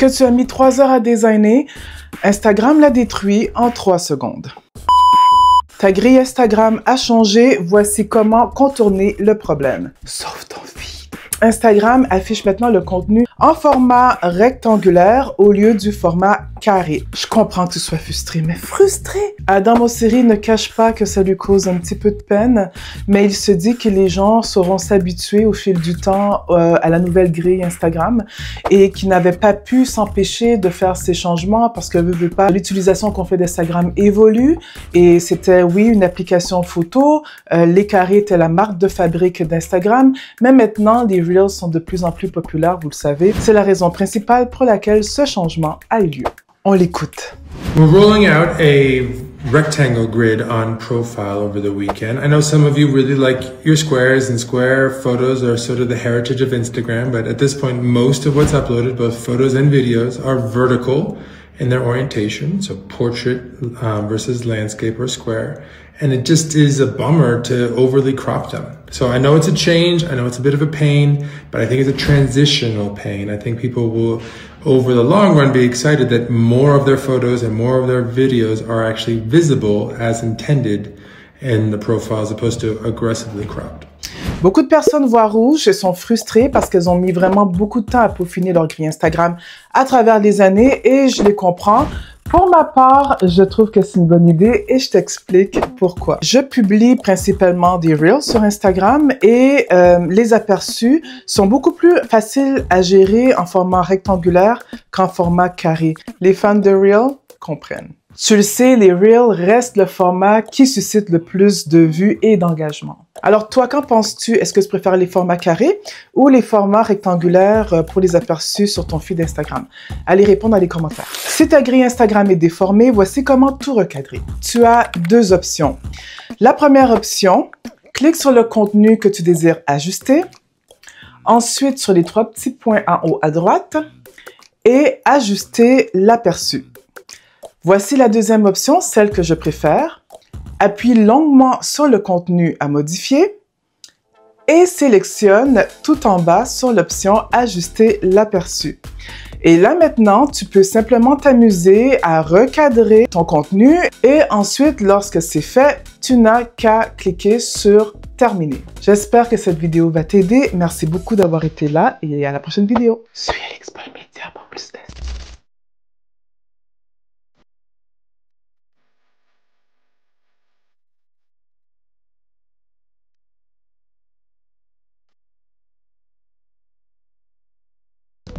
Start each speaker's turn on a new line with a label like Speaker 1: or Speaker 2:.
Speaker 1: Ce que tu as mis 3 heures à designer, Instagram l'a détruit en 3 secondes. Ta grille Instagram a changé, voici comment contourner le problème. Sauve ton feed. Instagram affiche maintenant le contenu en format rectangulaire au lieu du format carré. Je comprends que tu sois frustré, mais frustré! Adam Mosseri ne cache pas que ça lui cause un petit peu de peine, mais il se dit que les gens sauront s'habituer au fil du temps à la nouvelle grille Instagram et qu'il n'avait pas pu s'empêcher de faire ces changements parce que veut pas, l'utilisation qu'on fait d'Instagram évolue et c'était, oui, une application photo, les carrés étaient la marque de fabrique d'Instagram, mais maintenant, les Reels sont de plus en plus populaires, vous le savez. C'est la raison principale pour laquelle ce changement a eu lieu. On l'écoute.
Speaker 2: We're rolling out a rectangle grid on profile over the weekend. I know some of you really like your squares, and square photos are sort of the heritage of Instagram, but at this point, most of what's uploaded, both photos and videos, are vertical in their orientation, so portrait versus landscape or square. And it just is a bummer to overly crop them. So I know it's a change, I know it's a bit of a pain, but I think it's a transitional pain. I think people will, over the long run, be excited that more of their photos and more of their videos are actually visible as intended in the profile as opposed to aggressively cropped.
Speaker 1: Beaucoup de personnes voient rouge et sont frustrées parce qu'elles ont mis vraiment beaucoup de temps à peaufiner leur grille Instagram à travers les années et je les comprends. Pour ma part, je trouve que c'est une bonne idée et je t'explique pourquoi. Je publie principalement des Reels sur Instagram et les aperçus sont beaucoup plus faciles à gérer en format rectangulaire qu'en format carré. Les fans de Reels comprennent. Tu le sais, les Reels restent le format qui suscite le plus de vues et d'engagement. Alors toi, qu'en penses-tu? Est-ce que tu préfères les formats carrés ou les formats rectangulaires pour les aperçus sur ton feed Instagram? Allez répondre dans les commentaires. Si ta grille Instagram est déformée, voici comment tout recadrer. Tu as 2 options. La première option, clique sur le contenu que tu désires ajuster. Ensuite, sur les 3 petits points en haut à droite et ajuster l'aperçu. Voici la deuxième option, celle que je préfère. Appuie longuement sur le contenu à modifier et sélectionne tout en bas sur l'option « Ajuster l'aperçu ». Et là maintenant, tu peux simplement t'amuser à recadrer ton contenu et ensuite, lorsque c'est fait, tu n'as qu'à cliquer sur « Terminer ». J'espère que cette vidéo va t'aider. Merci beaucoup d'avoir été là et à la prochaine vidéo. Suis Alix Paul Média pour plus de